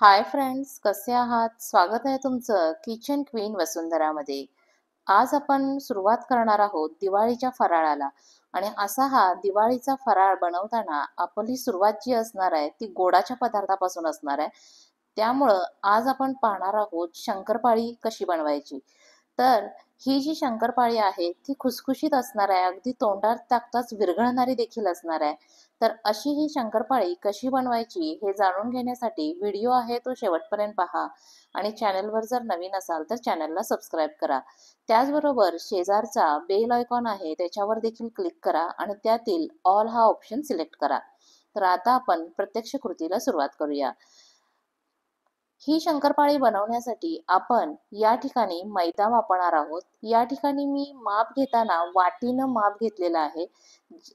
Hi friends, कसे आहात? स्वागत आहे तुमचं किचन क्वीन वसुंधरामध्ये. आज आपण सुरुवात करणार आहोत दिवाळीच्या फराळाला. आणि असा हा दिवाळीचा फराळ बनवताना आपली सुरुवात जी असणार आहे ती गोडाच्या पदार्थापासून असणार आहे. त्यामुळं आज आपण पाहणार आहोत शंकरपाळी कशी बनवायची. तर ही जी शंकरपाळी आहे ती खुसखुशीत असणार आहे, अगदी तोंडात टाकताच विरघळणारी देखील असणार आहे. तर अशी ही शंकरपाळी कशी बनवायची हे जाणून घेण्यासाठी व्हिडिओ आहे तो शेवटपर्यंत पहा. आणि चॅनलवर जर नवीन असाल तर चॅनलला सबस्क्राईब करा. त्याचबरोबर शेजारचा बेल आयकॉन आहे त्याच्यावर देखील क्लिक करा आणि त्यातील ऑल हा ऑप्शन सिलेक्ट करा. तर आता आपण प्रत्यक्ष कृतीला सुरुवात करूया. ही शंकरपाळी बनवण्यासाठी आपण या ठिकाणी मैदा वापरणार आहोत. या ठिकाणी मी माप घेताना वाटीनं माप घेतलेलं आहे.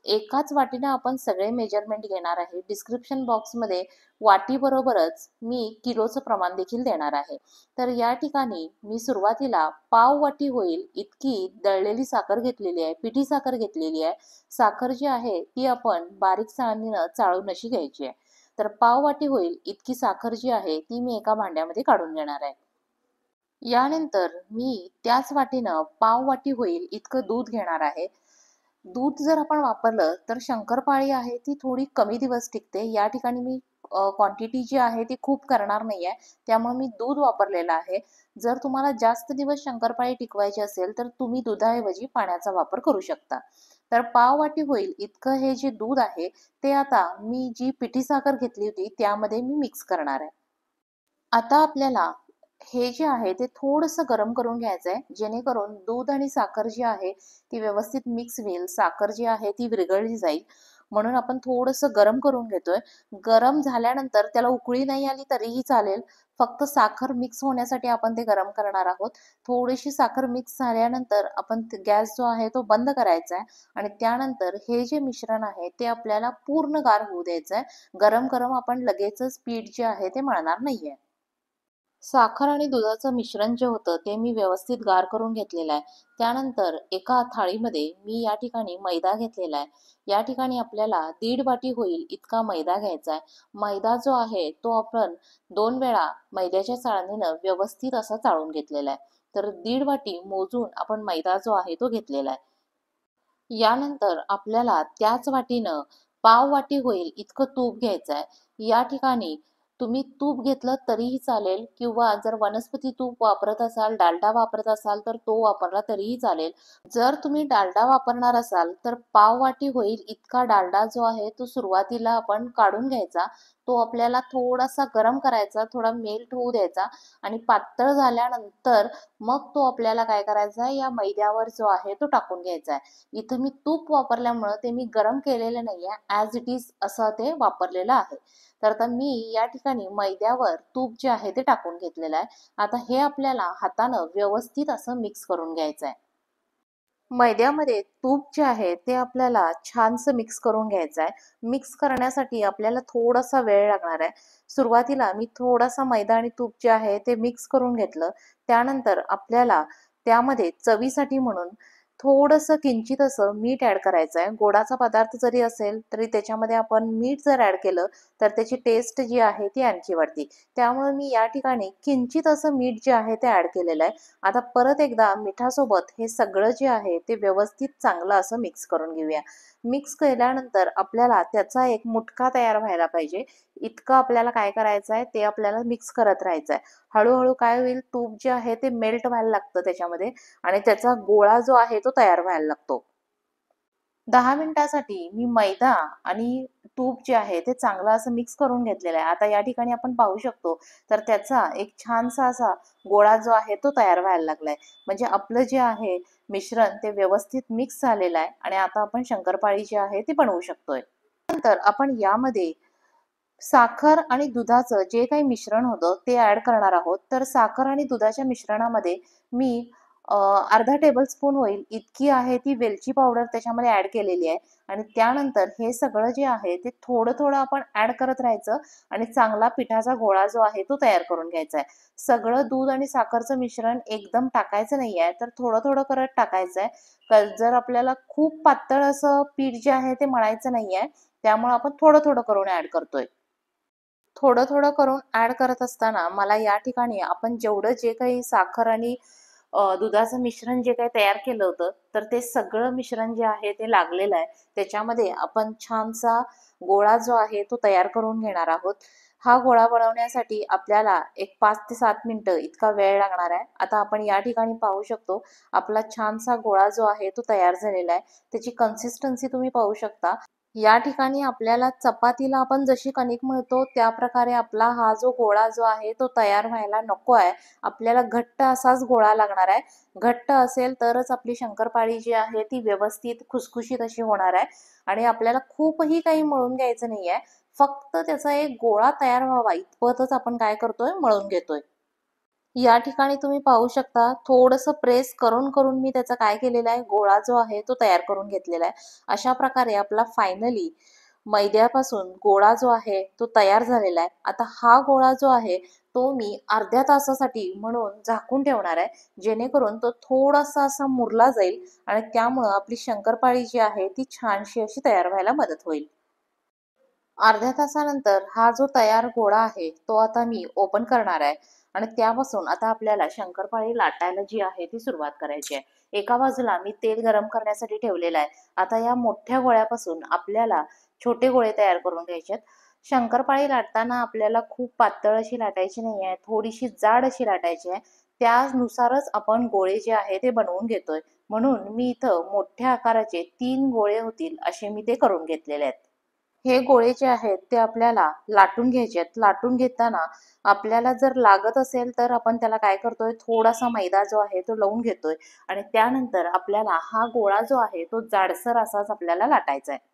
एकाच वाटीनं आपण सगळे मेजरमेंट घेणार आहे. डिस्क्रिप्शन बॉक्समध्ये वाटीबरोबरच मी किलोचं प्रमाण देखील देणार आहे. तर या ठिकाणी मी सुरुवातीला पाव वाटी होईल इतकी दळलेली साखर घेतलेली आहे, पिठी साखर घेतलेली आहे. साखर जी आहे ती आपण बारीक चाळणीनं चाळून अशी घ्यायची आहे. तर पाव वाटी होईल इतकी साखर जी आहे ती मी एका भांड्यामध्ये काढून घेणार आहे. यानंतर मी त्याच वाटीनं पाव वाटी होईल इतकं दूध घेणार आहे. दूध जर आपण वापरलं तर शंकरपाळी आहे ती थोडी कमी दिवस टिकते. या ठिकाणी मी क्वांटिटी जी आहे ती खूप करणार नाही आहे, त्यामुळे मी दूध वापरलेलं आहे. जर तुम्हाला जास्त दिवस शंकरपाळी टिकवायची असेल तर तुम्ही दुधाऐवजी पाण्याचा वापर करू शकता. तर पाव वाटी होईल इतकं हे जे दूध आहे ते आता मी जी पिठी साखर घेतली होती त्यामध्ये मी मिक्स करणार आहे. आता आपल्याला हे जे आहे ते थोडंसं गरम करून घ्यायचं आहे, जेणेकरून दूध आणि साखर जी आहे ती व्यवस्थित मिक्स होईल. साखर जी आहे ती विरघळली जाईल. म्हणून आपण थोडंसं गरम करून घेतोय. गरम झाल्यानंतर त्याला उकळी नाही आली तरीही चालेल. फक्त साखर मिक्स होण्यासाठी आपण ते गरम करणार आहोत. थोडीशी साखर मिक्स झाल्यानंतर आपण गॅस जो आहे तो बंद करायचा आहे आणि त्यानंतर हे जे मिश्रण आहे ते आपल्याला पूर्ण गार होऊ द्यायचं आहे. गरम गरम आपण लगेचच पीठ जे आहे ते मळणार नाहीये. साखर आणि दुधाचं मिश्रण जे होतं ते मी व्यवस्थित गार करून घेतलेलं आहे. त्यानंतर एका थाळीमध्ये मी या ठिकाणी मैदा घेतलेला आहे. या ठिकाणी आपल्याला 1.5 वाटी होईल इतका मैदा घ्यायचा आहे. मैदा जो आहे तो आपण 2 वेळा मैद्याच्या चाळणीनं व्यवस्थित असा चाळून घेतलेला आहे. तर 1.5 वाटी मोजून आपण मैदा जो आहे तो घेतलेला आहे. यानंतर आपल्याला त्याच वाटीनं पाव वाटी होईल इतकं तूप घ्यायचं आहे. या ठिकाणी तुम्ही तूप घेतलं तरीही चालेल किंवा जर वनस्पती तूप वापरत असाल, डालडा वापरत असाल तर तो वापरला तरीही चालेल. जर तुम्ही डालडा वापरणार असाल तर पाव वाटी होईल इतका डालडा जो आहे तो सुरुवातीला आपण काढून घ्यायचा. तो आपल्याला थोडासा गरम करायचा, थोडा मेल्ट होऊ द्यायचा आणि पातळ झाल्यानंतर मग तो आपल्याला काय करायचा आहे, या मैद्यावर जो आहे तो टाकून घ्यायचा आहे. इथं मी तूप वापरल्यामुळं ते मी गरम केलेलं नाहीये, ॲज इट इज असं ते वापरलेलं आहे. तर आता मी या ठिकाणी मैद्यावर तूप जे आहे ते टाकून घेतलेलं आहे. आता हे आपल्याला हातानं व्यवस्थित असं मिक्स करून घ्यायचं आहे. मैद्यामध्ये तूप जे आहे ते आपल्याला छानसं मिक्स करून घ्यायचं आहे. मिक्स करण्यासाठी आपल्याला थोडासा वेळ लागणार आहे. सुरुवातीला मी थोडासा मैदा आणि तूप जे आहे ते मिक्स करून घेतलं. त्यानंतर आपल्याला त्यामध्ये चवीसाठी म्हणून थोडंसं किंचित असं मीठ ॲड करायचं आहे. गोडाचा पदार्थ जरी असेल तरी त्याच्यामध्ये आपण मीठ जर ॲड केलं तर त्याची टेस्ट जी आहे ती आणखी वाढते. त्यामुळे मी या ठिकाणी किंचित असं मीठ जे आहे ते ॲड केलेलं आहे. आता परत एकदा मिठासोबत हे सगळं जे आहे ते व्यवस्थित चांगलं असं मिक्स करून घेऊया. मिक्स केल्यानंतर आपल्याला त्याचा एक मुटका तयार व्हायला पाहिजे. इतकं आपल्याला काय करायचं आहे ते आपल्याला मिक्स करत राहायचं आहे. हळूहळू काय होईल, तूप जे आहे ते मेल्ट व्हायला लागतं त्याच्यामध्ये आणि त्याचा गोळा जो आहे तो तयार व्हायला लागतो. 10 मिनिटासाठी मी मैदा आणि तूप जे आहे ते चांगलं असं मिक्स करून घेतलेलं आहे. आता या ठिकाणी आपण पाहू शकतो तर त्याचा एक छानसा असा गोळा जो आहे तो तयार व्हायला लागलाय. म्हणजे आपलं जे आहे मिश्रण ते व्यवस्थित मिक्स झालेलं आहे आणि आता आपण शंकरपाळी जी आहे ती बनवू शकतोय. नंतर आपण यामध्ये साखर आणि दुधाचं जे काही मिश्रण होतं ते ॲड करणार आहोत. तर साखर आणि दुधाच्या मिश्रणामध्ये मी अर्धा टेबलस्पून होईल इतकी आहे ती वेलची पावडर त्याच्यामध्ये ॲड केलेली आहे आणि त्यानंतर हे सगळं जे आहे ते थोडं-थोडं आपण ॲड करत राहायचं आणि चांगला पिठाचा गोळा जो आहे तो तयार करून घ्यायचा आहे. सगळं दूध आणि साखरचं मिश्रण एकदम टाकायचं नाही आहे, तर थोडं-थोडं करत टाकायचं आहे. जर आपल्याला खूप पातळ असं पीठ जे आहे ते मळायचं नाही आहे, त्यामुळे आपण थोडं-थोडं करून ॲड करतोय. थोडं थोडं करून ऍड करत असताना मला या ठिकाणी आपण जेवढं जे काही साखर आणि दुधाचं मिश्रण जे काही तयार केलं होतं तर ते सगळं मिश्रण जे आहे ते लागलेलं आहे. त्याच्यामध्ये आपण छानसा गोळा जो आहे तो तयार करून घेणार आहोत. हा गोळा बनवण्यासाठी आपल्याला एक 5 ते 7 मिनिटं इतका वेळ लागणार आहे. आता आपण या ठिकाणी पाहू शकतो आपला छानसा गोळा जो आहे तो तयार झालेला आहे. त्याची कन्सिस्टन्सी तुम्ही पाहू शकता. या ठिकाणी आपल्याला चपातीला आपण जशी कणिक मळतो त्या प्रकारे आपला हा जो गोळा जो आहे तो तयार व्हायला नको आहे. आपल्याला घट्ट असाच गोळा लागणार आहे. घट्ट असेल तरच आपली शंकरपाळी जी आहे ती व्यवस्थित खुसखुशीत अशी होणार आहे. आणि आपल्याला खूपही काही मळून घ्यायचं नाहीये. फक्त त्याचा एक गोळा तयार व्हावा इतपतच आपण काय करतोय, मळून घेतोय. या ठिकाणी तुम्ही पाहू शकता थोडंसं प्रेस करून करून मी त्याचा काय केलेला आहे, गोळा जो आहे तो तयार करून घेतलेला आहे. अशा प्रकारे आपला फायनली मैद्यापासून गोळा जो आहे तो तयार झालेला आहे. आता हा गोळा जो आहे तो मी अर्ध्या तासासाठी म्हणून झाकून ठेवणार आहे, जेणेकरून तो थोडासा असा मुरला जाईल आणि त्यामुळं आपली शंकरपाळी जी आहे ती छानशी अशी तयार व्हायला मदत होईल. अर्ध्या तासानंतर हा जो तयार गोळा आहे तो आता मी ओपन करणार आहे आणि त्यापासून आता आपल्याला शंकरपाळी लाटायला जी आहे ती सुरुवात करायची आहे. एका बाजूला मी तेल गरम करण्यासाठी ठेवलेलं आहे. आता या मोठ्या गोळ्यापासून आपल्याला छोटे गोळे तयार करून घ्यायचे आहेत. शंकरपाळी लाटताना आपल्याला खूप पातळ अशी लाटायची नाही आहे, थोडीशी जाड अशी लाटायची आहे. त्यानुसारच आपण गोळे जे आहे ते बनवून घेतोय. म्हणून मी इथं मोठ्या आकाराचे 3 गोळे होतील असे मी ते करून घेतलेले आहेत. हे गोळे जे आहेत ते आपल्याला लाटून घ्यायचे आहेत. लाटून घेताना आपल्याला जर लागत असेल तर आपण त्याला काय करतोय, थोडासा मैदा जो आहे तो लावून घेतोय आणि त्यानंतर आपल्याला हा गोळा जो आहे तो जाडसर असाच आपल्याला लाटायचा आहे.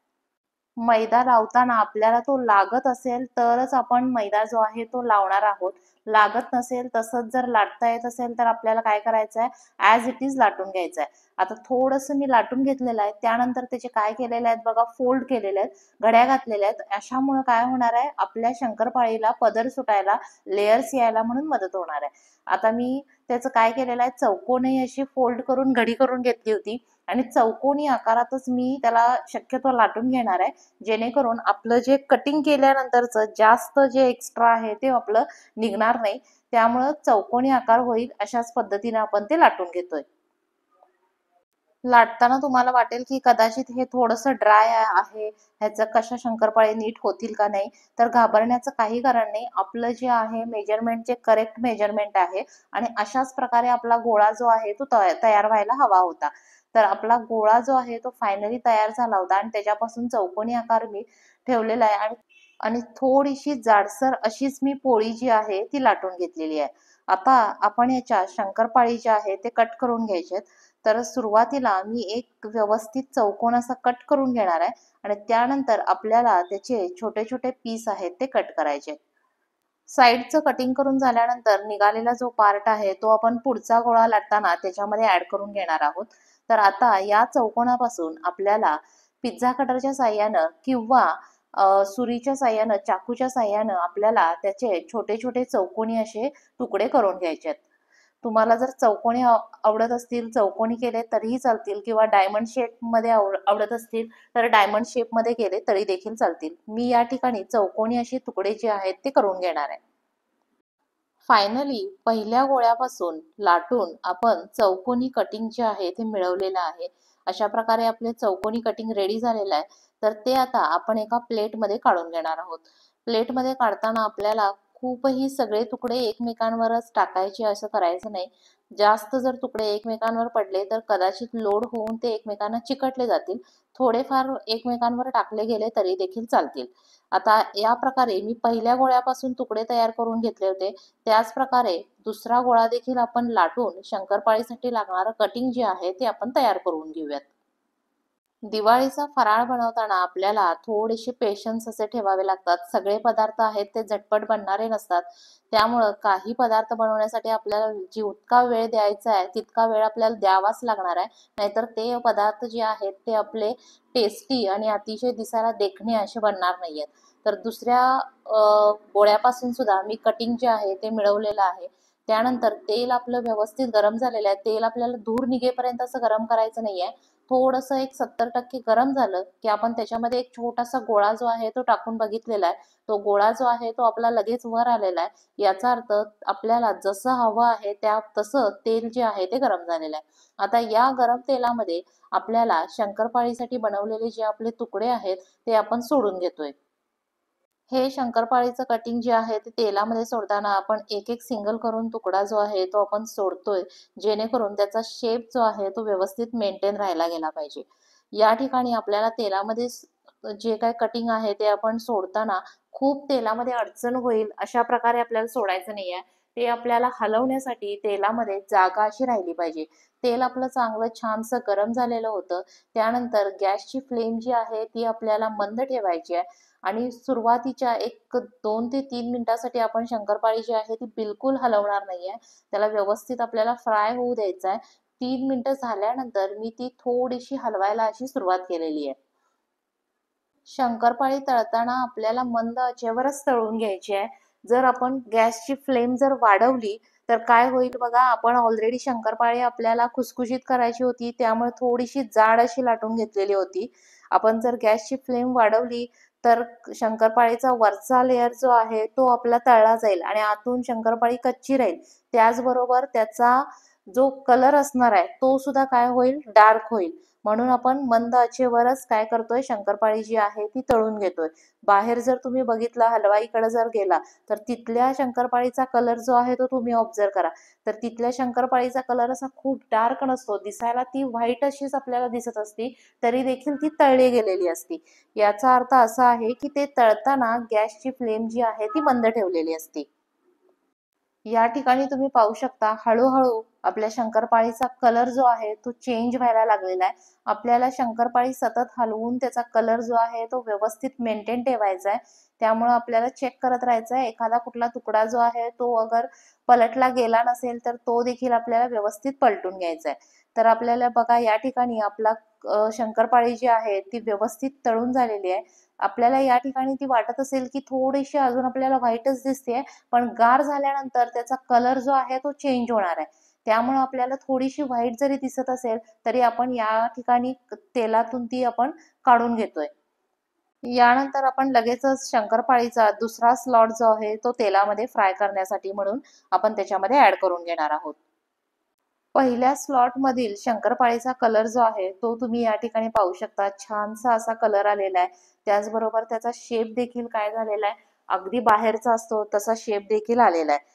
मैदा लावताना आपल्याला तो लागत असेल तरच आपण मैदा जो आहे तो लावणार आहोत. लागत नसेल तसंच जर लाटता येत असेल तर आपल्याला काय करायचं आहे, ॲज इट इज लाटून घ्यायचं आहे. आता थोडंसं मी लाटून घेतलेलं आहे. त्यानंतर त्याचे काय केलेले आहेत बघा, फोल्ड केलेले आहेत, घड्या घातलेल्या आहेत. अशामुळं काय होणार आहे, आपल्या शंकरपाळीला पदर सुटायला, लेयर्स यायला म्हणून मदत होणार आहे. आता मी त्याचं काय केलेलं आहे, चौकोनी अशी फोल्ड करून घडी करून घेतली होती आणि चौकोनी आकारातच मी त्याला शक्यतो लाटून घेणार आहे. जेणेकरून आपलं जे कटिंग केल्यानंतरचं जास्त जे एक्स्ट्रा आहे ते आपलं निघणार नाही. त्यामुळं चौकोनी आकार होईल अशाच पद्धतीने आपण ते लाटून घेतोय. लाटताना तुम्हाला वाटेल की कदाचित हे थोडंसं ड्राय आहे, ह्याचं कशा शंकरपाळी नीट होतील का नाही, तर घाबरण्याचं काही कारण नाही. आपलं जे आहे मेजरमेंट जे करेक्ट मेजरमेंट आहे आणि अशाच प्रकारे आपला गोळा जो आहे तो तयार व्हायला हवा होता. तर आपला गोळा जो आहे तो फायनली तयार झाला होता आणि त्याच्यापासून चौकोनी आकार मी ठेवलेला आहे आणि आणि थोडीशी जाडसर अशीच मी पोळी जी आहे ती लाटून घेतलेली आहे. आता आपण याच्या शंकरपाळी ज्या आहे ते कट करून घ्यायचे. तर सुरुवातीला मी एक व्यवस्थित चौकोन असा कट करून घेणार आहे आणि त्यानंतर आपल्याला त्याचे छोटे छोटे पीस आहेत ते कट करायचे. साईडचं कटिंग करून झाल्यानंतर निघालेला जो पार्ट आहे तो आपण पुढचा गोळा लाटताना त्याच्यामध्ये ऍड करून घेणार आहोत. तर आता या चौकोनापासून आपल्याला पिझ्झा कटरच्या साह्यानं किंवा सुरीच्या साह्यानं, चाकूच्या साह्यानं आपल्याला त्याचे छोटे छोटे चौकोनी असे तुकडे करून घ्यायचे आहेत. तुम्हाला जर चौकोनी आवडत असतील, चौकोनी केले तरीही चालतील किंवा डायमंड शेपमध्ये आवडत असतील तर डायमंड शेपमध्ये केले तरी देखील चालतील. मी या ठिकाणी चौकोनी असे तुकडे जे आहेत ते करून घेणार आहे. फायनली पहिल्या गोळ्यापासून लाटून आपण चौकोनी कटिंग जे आहे ते मिळवलेलं आहे. अशा प्रकारे आपले चौकोनी कटिंग रेडी झालेलं आहे. तर ते आता आपण एका प्लेटमध्ये काढून घेणार आहोत. प्लेटमध्ये काढताना आपल्याला खूपही सगळे तुकडे एकमेकांवरच टाकायचे असं करायचं नाही. जास्त जर तुकडे एकमेकांवर पडले तर कदाचित लोड होऊन ते एकमेकांना चिकटले जातील. थोडेफार एकमेकांवर टाकले गेले तरी देखील चालतील. आता या प्रकारे मी पहिल्या गोळ्यापासून तुकडे तयार करून घेतले होते. त्याच प्रकारे दुसरा गोळा देखील आपण लाटून शंकरपाळीसाठी लागणारं कटिंग जे आहे ते आपण तयार करून घेऊयात. दिवाळीचा फराळ बनवताना आपल्याला थोडेसे पेशन्स असे ठेवावे लागतात. सगळे पदार्थ आहेत ते झटपट बनणारे नसतात. त्यामुळं काही पदार्थ बनवण्यासाठी आपल्याला जितका वेळ द्यायचा आहे तितका वेळ आपल्याला द्यावाच लागणार आहे. नाहीतर ते पदार्थ जे आहेत ते आपले टेस्टी आणि अतिशय दिसायला देखणे असे बनणार नाहीयेत. तर दुसऱ्या गोळ्यापासून सुद्धा मी कटिंग जे आहे ते मिळवलेलं आहे. त्यानंतर तेल आपलं व्यवस्थित गरम झालेलं आहे. तेल आपल्याला धूर निघेपर्यंत असं गरम करायचं नाहीये. थोडंसं एक 70% गरम झालं की आपण त्याच्यामध्ये एक छोटासा गोळा जो आहे तो टाकून बघितलेला आहे. तो गोळा जो आहे तो आपला लगेच वर आलेला आहे. याचा अर्थ आपल्याला जसं हवं आहे तसं तेल जे आहे ते गरम झालेलं आहे. आता या गरम तेलामध्ये आपल्याला शंकरपाळीसाठी बनवलेले जे आपले तुकडे आहेत ते आपण सोडून घेतोय. हे शंकरपाळीचं कटिंग जे आहे ते तेलामध्ये सोडताना आपण एक एक सिंगल करून तुकडा जो आहे तो आपण सोडतोय, जेणेकरून त्याचा शेप जो आहे तो व्यवस्थित मेंटेन राहायला गेला पाहिजे. या ठिकाणी आपल्याला तेलामध्ये जे काही कटिंग आहे ते आपण सोडताना खूप तेलामध्ये अडचण होईल अशा प्रकारे आपल्याला सोडायचं नाहीये. ते आपल्याला हलवण्यासाठी तेलामध्ये जागा अशी राहिली पाहिजे. तेल आपलं चांगलं छानसं गरम झालेलं होतं. त्यानंतर गॅसची फ्लेम जी आहे ती आपल्याला मंद ठेवायची आहे आणि सुरुवातीच्या एक 2 ते 3 मिनिटासाठी आपण शंकरपाळी जी आहे ती बिलकुल हलवणार नाहीये. त्याला व्यवस्थित आपल्याला फ्राय होऊ द्यायचं आहे. 3 मिनिटं झाल्यानंतर मी ती थोडीशी हलवायला अशी सुरुवात केलेली आहे. शंकरपाळी तळताना आपल्याला मंद आचेवरच तळून घ्यायची आहे. जर आपण गॅसची फ्लेम जर वाढवली तर काय होईल बघा, आपण ऑलरेडी शंकरपाळी आपल्याला खुसखुशीत करायची होती, त्यामुळे थोडीशी जाड अशी लाटून घेतलेली होती. आपण जर गॅसची फ्लेम वाढवली तर शंकरपाळीचा वरचा लेयर जो आहे तो आपला तळला जाईल आणि आतून शंकरपाळी कच्ची राहील. त्याचबरोबर त्याचा जो कलर असणार आहे तो सुद्धा काय होईल, डार्क होईल. म्हणून आपण मंद आचेवरच काय करतोय, शंकरपाळी जी आहे ती तळून घेतोय. बाहेर जर तुम्ही बघितलं, हलवाईकडे जर गेला तर तिथल्या शंकरपाळीचा कलर जो आहे तो तुम्ही ऑब्झर्व करा. तर तिथल्या शंकरपाळीचा कलर असा खूप डार्क नसतो, दिसायला ती व्हाईट अशीच आपल्याला दिसत असते, तरी देखील ती तळली गेलेली असते. याचा अर्थ असा आहे की ते तळताना गॅसची फ्लेम जी आहे ती मंद ठेवलेली असते. या ठिकाणी तुम्ही पाहू शकता, हळूहळू आपल्या शंकरपाळीचा कलर जो आहे तो चेंज व्हायला लागलेला आहे. आपल्याला शंकरपाळी सतत हलवून त्याचा कलर जो आहे तो व्यवस्थित मेंटेन ठेवायचा आहे. त्यामुळे आपल्याला चेक करत राहायचं आहे. एखादा कुठला तुकडा जो आहे तो अगर पलटला गेला नसेल तर तो देखील आपल्याला व्यवस्थित पलटून घ्यायचा आहे. तर आपल्याला बघा, या ठिकाणी आपला शंकरपाळी जी आहे ती व्यवस्थित तळून झालेली आहे. आपल्याला या ठिकाणी ती वाटत असेल की थोडीशी अजून आपल्याला व्हाईटच दिसते, पण गार झाल्यानंतर त्याचा कलर जो आहे तो चेंज होणार आहे. त्यामुळे आपल्याला थोडीशी व्हाईट जरी दिसत असेल तरी आपण या ठिकाणी तेलातून ती आपण काढून घेतोय. यानंतर आपण लगेचच शंकरपाळीचा दुसरा स्लॉट जो आहे तो तेलामध्ये फ्राय करण्यासाठी म्हणून आपण त्याच्यामध्ये ऍड करून घेणार आहोत. पहिल्या स्लॉट मधील शंकरपाळीचा कलर जो आहे तो तुम्ही या ठिकाणी पाहू शकता. छानसा असा कलर आलेला आहे. त्याचबरोबर त्याचा शेप देखील काय झालेला आहे, अगदी बाहेरचा असतो तसा शेप देखील आलेला आहे.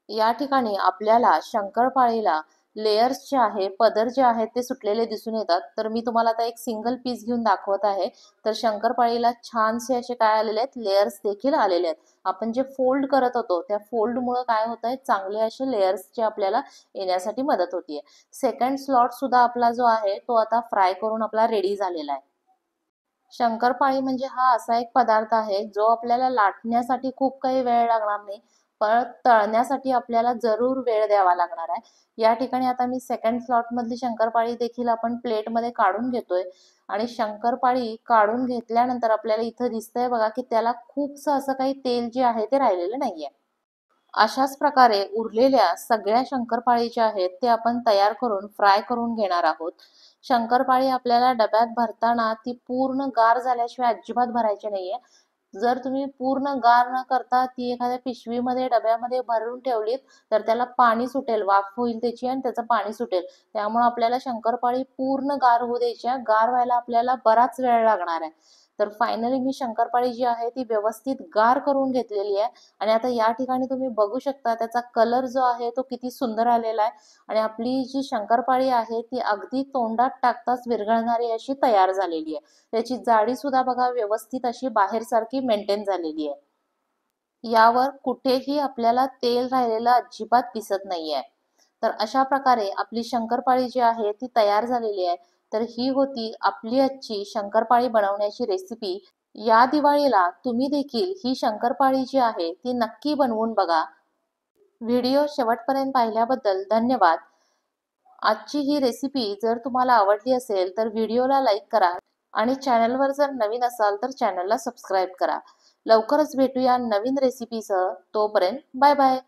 या ठिकाणी आपल्याला शंकरपाळीला लेयर्स जे आहे, पदर जे आहेत ते सुटलेले दिसून येतात. तर मी तुम्हाला आता एक सिंगल पीस घेऊन दाखवत आहे. तर शंकरपाळीला छानसे असे काय आलेले आहेत, लेयर्स देखील आलेले आहेत. आपण जे फोल्ड करत होतो त्या फोल्डमुळे काय होत आहे, चांगले असे लेयर्सचे आपल्याला येण्यासाठी मदत होतीये. सेकंड स्लॉट सुद्धा आपला जो आहे तो आता फ्राय करून आपला रेडी झालेला आहे. शंकरपाळी म्हणजे हा असा एक पदार्थ आहे जो आपल्याला लाटण्यासाठी खूप काही वेळ लागणार नाही, पण तळण्यासाठी आपल्याला जरूर वेळ द्यावा लागणार आहे. या ठिकाणी आता मी सेकंड स्लॉट मधली शंकरपाळी देखील आपण प्लेटमध्ये काढून घेतोय आणि शंकरपाळी काढून घेतल्यानंतर आपल्याला इथं दिसतंय बघा की त्याला खूपसं असं काही तेल जे आहे ते राहिलेलं नाहीये. अशाच प्रकारे उरलेल्या सगळ्या शंकरपाळी ज्या आहेत ते आपण तयार करून फ्राय करून घेणार आहोत. शंकरपाळी आपल्याला डब्यात भरताना ती पूर्ण गार झाल्याशिवाय अजिबात भरायची नाहीये. जर तुम्ही पूर्ण गार न करता ती एखाद्या पिशवीमध्ये डब्यामध्ये भरून ठेवलीत तर त्याला पाणी सुटेल, वाफ होईल त्याची आणि त्याचं पाणी सुटेल. त्यामुळे आपल्याला शंकरपाळी पूर्ण गार होऊ द्यायची आहे. गार व्हायला आपल्याला बराच वेळ लागणार आहे. तर फायनली मी शंकरपाळी जी आहे ती व्यवस्थित गार करून घेतलेली आहे आणि आता या ठिकाणी तुम्ही बघू शकता त्याचा कलर जो आहे तो किती सुंदर आलेला आहे आणि आपली जी शंकरपाळी आहे ती अगदी तोंडात टाकताच विरघळणारी अशी तयार झालेली आहे. त्याची जाडी सुद्धा बघा व्यवस्थित अशी बाहेर सारखी मेंटेन झालेली आहे. यावर कुठेही आपल्याला तेल राहिलेलं अजिबात दिसत नाहीये. तर अशा प्रकारे आपली शंकरपाळी जी आहे ती तयार झालेली आहे. तर ही होती आपली आजची शंकरपाळी बनवण्याची रेसिपी. या दिवाळीला तुम्ही देखील ही शंकरपाळी जी आहे ती नक्की बनवून बघा. व्हिडिओ शेवटपर्यंत पाहिल्याबद्दल धन्यवाद. आजची ही रेसिपी जर तुम्हाला आवडली असेल तर व्हिडिओला लाईक करा आणि चॅनलवर जर नवीन असाल तर चॅनलला सबस्क्राईब करा. लवकरच भेटूया नवीन रेसिपीसह. तोपर्यंत बाय बाय.